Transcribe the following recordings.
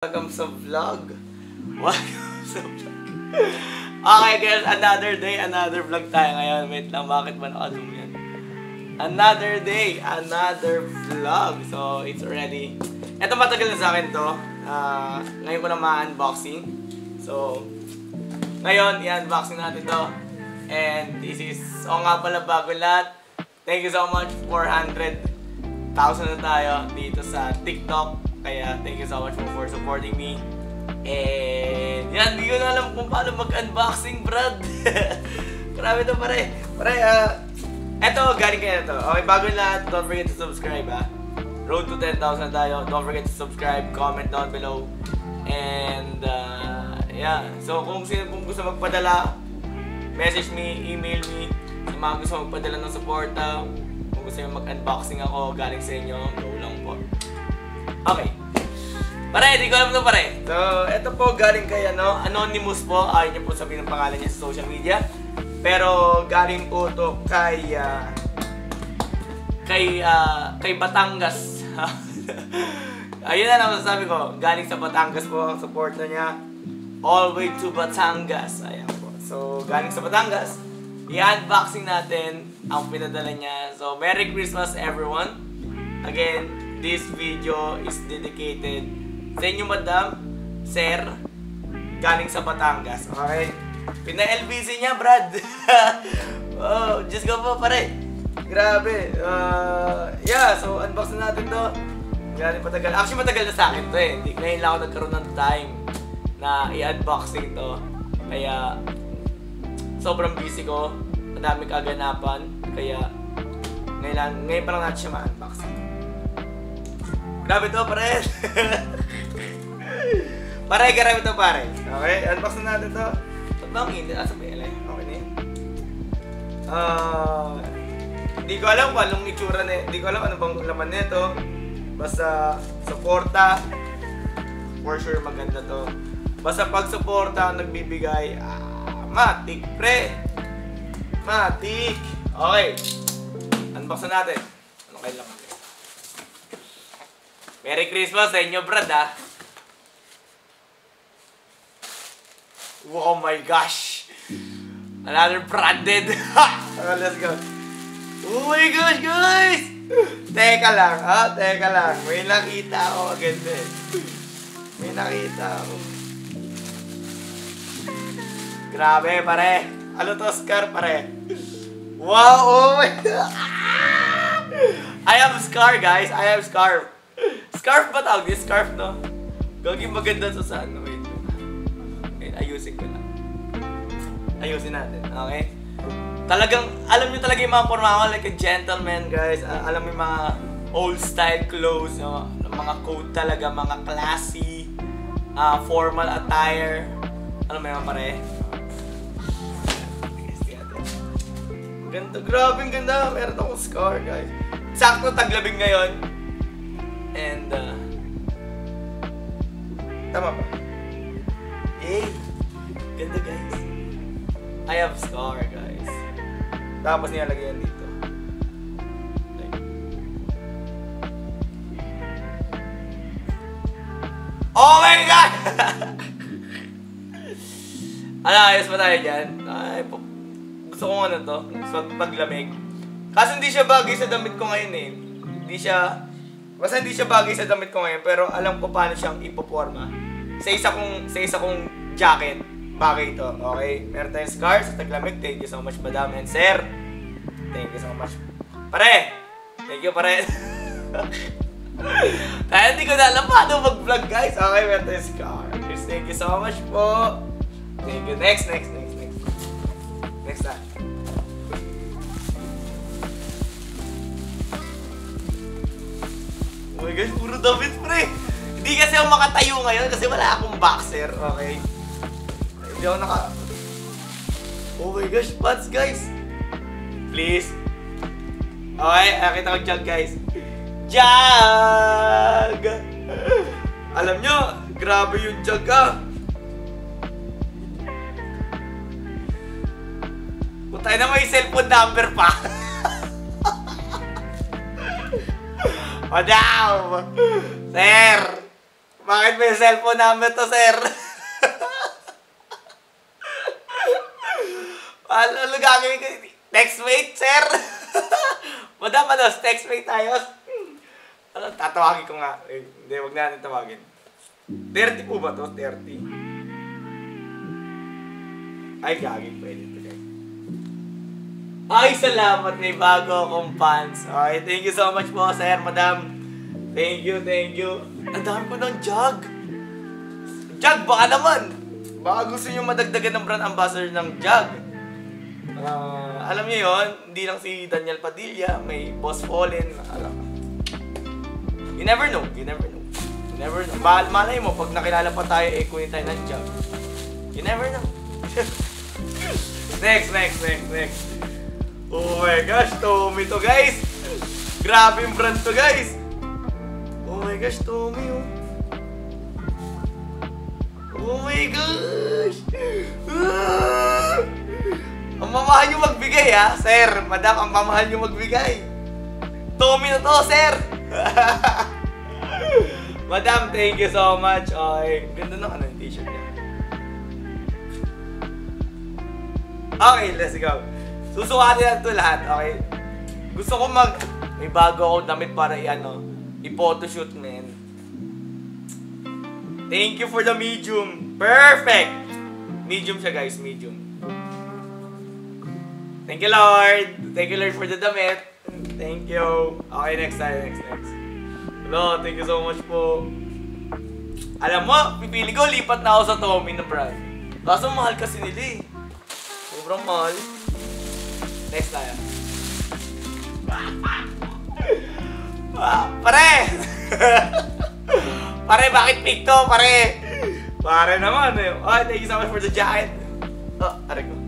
Welcome sa vlog. Welcome sa vlog. Okay guys, another day, another vlog tayo ngayon. Wait lang, bakit ba naka-zoom yan? Another day, another vlog. So, it's already... Ito matagal na sa akin to. Ngayon ko na ma-unboxing. So, ngayon, i-unboxing natin to. And this is... O nga pala, bago lahat. Thank you so much. 400,000 na tayo dito sa TikTok. Kaya, thank you so much for supporting me. And, yan, hindi ko na alam kung paano mag-unboxing, Brad. Grabe to, pare. Pare, eto, galing kaya na to. Okay, bago lahat, don't forget to subscribe, ha. Road to 10,000 na tayo. Don't forget to subscribe, comment down below. And, yeah. So, kung sino pong gusto magpadala, message me, email me. Sa mga gusto magpadala ng suporta, kung gusto nyo mag-unboxing ako, galing sa inyo, go lang po. Okay. Pare, di ko alam ito pare. So, ito po galing kay Anonymous po. Ayaw niyo po sabihin ng pangalan niya sa social media. Pero galing po ito kay Batangas. Ayun na lang masasabi ko. Galing sa Batangas po ang support na niya. All way to Batangas. Ayan po. So, galing sa Batangas. I-unboxing natin ang pinadala niya. So, Merry Christmas everyone. Again, this video is dedicated sa inyo, madam, sir, galing sa Batangas. Okay? Pina-LBC niya, Brad. Oh, just go po, pare. Grabe. Yeah, so unbox na natin to. Galing patagal. Actually, matagal na sa akin to eh. Ngayon lang ako nagkaroon ng time na i-unboxing to. Kaya, sobrang busy ko. Madami kaganapan. Kaya, ngayon pa lang natin siya ma-unboxing. Grabe to, pare. Grabe to, pare. Okay, unbox na natin to. Ba't ba ang hindi? Asa ba yun? Okay na yun. Hindi ko alam kung anong itsura na. Hindi ko alam ano bang laman nito. Basta, suporta. For sure, maganda to. Basta pag suporta ang nagbibigay, matik, pre. Matik. Okay. Unbox na natin. Ano kayo laman? Merry Christmas sa inyo, Brad, ha? Oh my gosh! Another branded! Let's go! Oh my gosh, guys! Teka lang, ha? Teka lang. May nakita ako agad eh. May nakita ako. Grabe, pare. Ano to, Scar, pare? Wow! Oh my God! I have Scar, guys. I have Scar. Scarf ba tawag? This scarf, no? Gaging maganda to sa ano. Wait. Okay, ayusin ko lang. Ayusin natin, okay? Talagang, alam nyo talaga yung mga forma ko, like a gentleman, guys. Alam mo yung mga old style clothes, no? Mga coat talaga, mga classy, formal attire. Alam mo yung pare? Ganda, grabe ang ganda. Meron akong scar, guys. Sakto taglabing ngayon. And, tama ba? Eh, ganda guys. I have scar guys. Tapos nilalagay yan dito. Okay. Oh my God! Ayos pa tayo dyan. Ay, gusto ko ano to. Gusto paglamig. Kasi hindi siya bagay sa damit ko ngayon eh. Basta hindi siya bagay sa damit ko ngayon, pero alam ko paano siyang ipoporma. Sa isa kong jacket, bagay ito, okay? Meron tayong scars sa taglamig. Thank you so much, madam and sir. Thank you so much. Pare! Thank you, pare. Kaya hindi ko na alam paano mag-vlog, guys. Okay, meron tayong scars. Thank you so much po. Thank you. Next na. Oh my gosh, puro damit, pre. Hindi kasi ako makatayo ngayon kasi wala akong boxer, okay? Hindi ako Oh my gosh, pants, guys. Please. Okay, nakita ko jug, guys. Jug! Alam nyo, grabe yung jug, ah. Putay na may cellphone number pa. Madam! Sir! Bakit may cellphone number to, sir? Ano gagawin ko? Text mate, sir? Madam, ano? Text mate tayo? Ano, tatawagin ko nga. Hindi, wag na natin tawagin. 30 po ba to? 30. Ay, gagawin. Pwede ito, guys. Ay, salamat. May bago akong pants. Okay, thank you so much po, sir, madam. Thank you, thank you. Ang dami ko ng jug. Jug, baka naman. Baka gusto nyo madagdagan ng brand ambassador ng jug. Alam niyo yon, hindi lang si Daniel Padilla, may Boss Fallen. Alam. You never know, you never know. You never know. Malay mo, pag nakilala pa tayo, kunin tayo ng jug. You never know. Next. Oh my gosh, Tommy to, guys. Grabe yung brand to, guys. Oh my gosh, Tommy, oh. Oh my gosh. Ang mamahal nyo magbigay, ha? Sir, madam, ang mamahal nyo magbigay. Tommy na to, sir. Madam, thank you so much. Okay, ganda ng ano yung t-shirt niya. Okay, let's go. Susukatin natin ito lahat, okay? Gusto ko may bago akong damit para i-photoshoot, man. Thank you for the medium. Perfect! Medium siya, guys, medium. Thank you, Lord. Thank you, Lord, for the damit. Thank you. Okay, next tayo, next. Hello, thank you so much po. Alam mo, pipili ko, lipat na ako sa Tommy na brand. Kaso mahal kasi nila, eh. Sobrang mahal. Next tayo. Pare! Pare, bakit pick to? Pare naman, eh. Oh, thank you so much for the jacket. Oh, pare ko.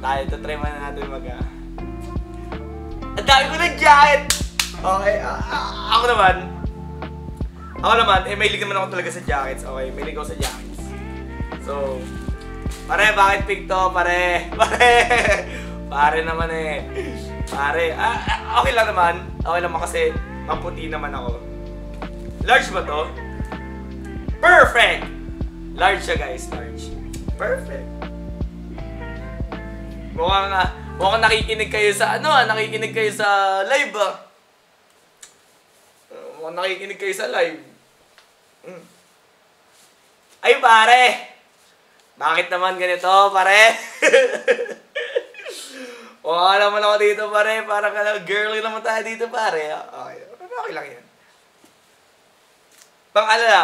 Tayo, try man natin ang dami ko ng jacket! Okay, ako naman, may hilig naman ako talaga sa jackets. Okay, may hilig ako sa jackets. So, pare, bakit pick to? Pare naman eh. Pare, okay lang naman. Okay lang kasi maputi naman ako. Large ba to? Perfect! Large siya, guys, large. Perfect. Mukhang nakikinig kayo sa nakikinig kayo sa live, ah. Mukhang nakikinig kayo sa live. Ay, pare! Bakit naman ganito, pare? Wala naman ako dito, pare. Parang girly naman tayo dito, pare. Okay lang yan.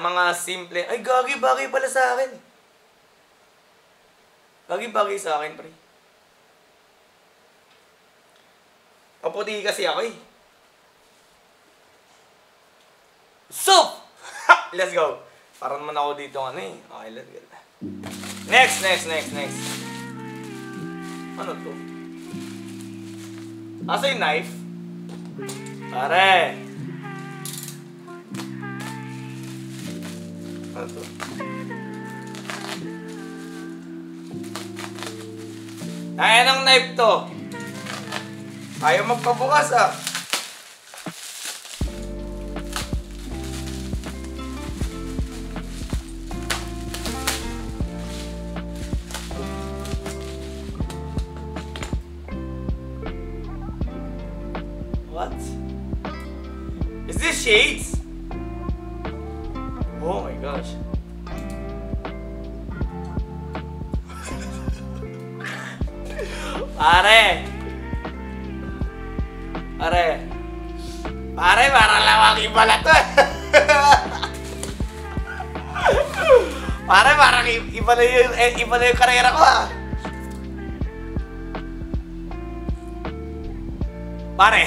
Mga simple. Ay, bagay pala sa akin. Bagay sa akin, pre. Kaputi kasi ako, eh. So! Let's go. Parang naman ako dito, eh. Okay, let's go. Next. Ano to? Asa yung knife? Pare! Ano to? Ayan ang knife to. Ayaw magpabukas, ah. What? Is this shades? Oh my gosh. Pare, parang lawaki pala to. Pare, parang iba na yung karera ko, ah. Pare.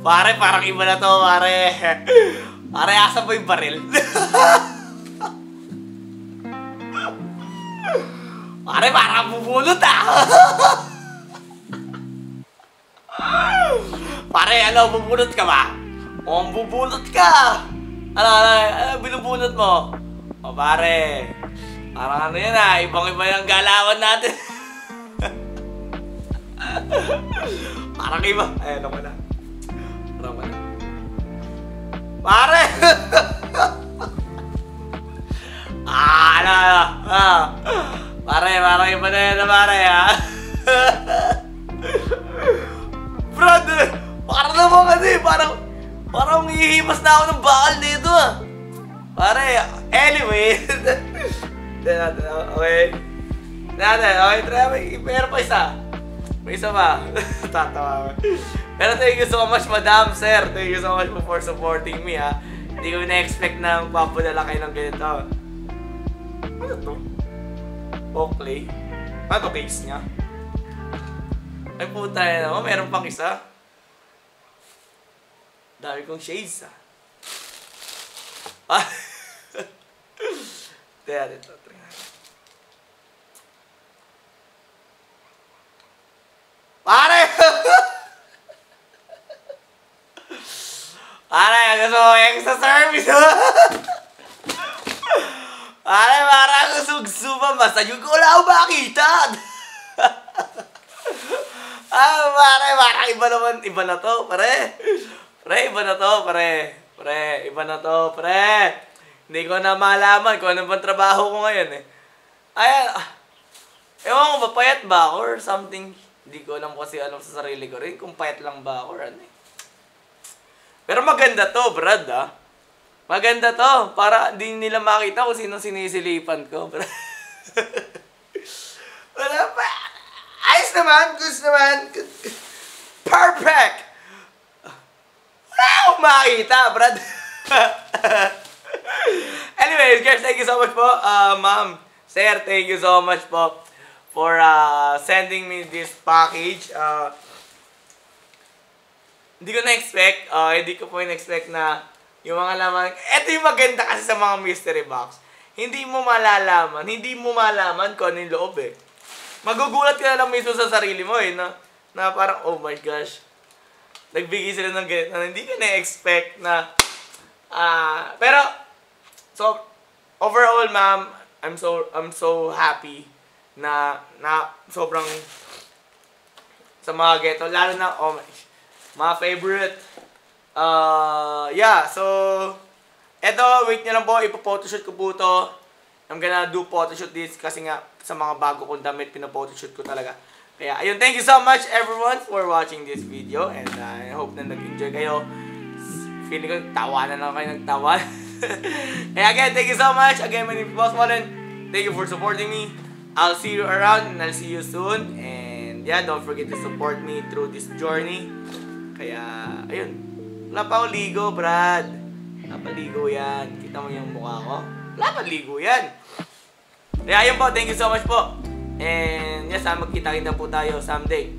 Pare, parang iba na to, pare. Pare, asa po yung baril? Pare, parang bubulot, ah. Pare, bubulot ka ba? O, bubulot ka. Ano, binubulot mo? O, pare. Parang ano yan, ah. Ibang-iba yung galawan natin. Parang iba. Ay, ano ko na. Iba na yan na pare, ha? Brad, parang naman kasi, parang hihimas na ako ng bakal dito, ah. Pare, anyway. Okay. Okay, try. Meron pa isa. May isa pa. Tatawa. Pero thank you so much, madam, sir. Thank you so much for supporting me, ha. Hindi ko na-expect na papadala kayo ng ganito. Ano to? Oakley. Ano to case niya? Ay puta na naman, meron pang isa. Dami kong shades, ha. Teka, dito. Pare! Pare, gusto ko yung sa service. Pare, parang sugsuban. Basta yung ko wala akong makita. Pare, parang iba naman. Iba na to, pare. Pre, iba na to, pare. Pre, iba na to, pre. Hindi ko na malaman kung ano bang trabaho ko ngayon, eh. Ayan. Ewan ko ba, payat ba ako or something? Hindi ko alam kasi alam sa sarili ko rin kung payat lang ba ako or ano, eh. Pero maganda to, Brad, ah. Maganda to. Para di nila makita kung sino sinisilipan ko, Brad. Wala pa. Ayos naman. Good naman. Perfect. Wala akong makita, Brad. Anyways, guys, thank you so much po. Ma'am, sir, thank you so much po for sending me this package. Hindi ko na-expect, hindi ko po na-expect na yung mga laman. Ito yung maganda kasi sa mga mystery box. Hindi mo malaman kung ano yung loob, eh. Magugulat ka na lang mismo sa sarili mo, eh, na parang, oh my gosh, nagbigay sila ng ganito na hindi ka na-expect na, pero, so, overall, ma'am, I'm so happy na sobrang sa mga geto, lalo na, oh my, mga favorite. Yeah, so, eto, wait nyo lang po, ipo-photoshoot ko po to. I'm gonna do photoshoot this kasi nga, sa mga bago kong damit, pina-photoshoot ko talaga. Kaya, ayun, thank you so much everyone for watching this video. And I hope na nag-enjoy kayo. Feeling ko, tawanan lang kayo ng tawa. Kaya again, thank you so much. Again, my name is Boss Wallen. Thank you for supporting me. I'll see you around and I'll see you soon. And yeah, don't forget to support me through this journey. Kaya, ayun. Wala pa ako ligo, Brad. Wala pa ligo yan. Kita mo yung mukha ko? Wala pa ligo yan. Kaya, ayun po. Thank you so much po. And yes, magkita-kita po tayo someday.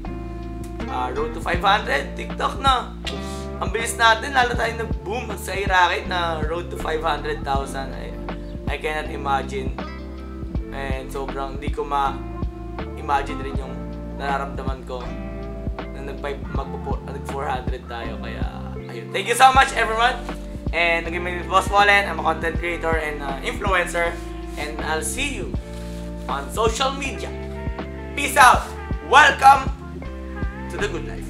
Road to 500. TikTok na. Ang bilis natin. Lalo tayo nag-boom sa Iraqit na road to 500,000. I cannot imagine. And sobrang hindi ko ma-imagine rin yung nararamdaman ko na nag-400 tayo. Kaya, ayun. Thank you so much, everyone. And again, my name is Boss Wallen. I'm a content creator and influencer. And I'll see you on social media. Peace out. Welcome to the good life.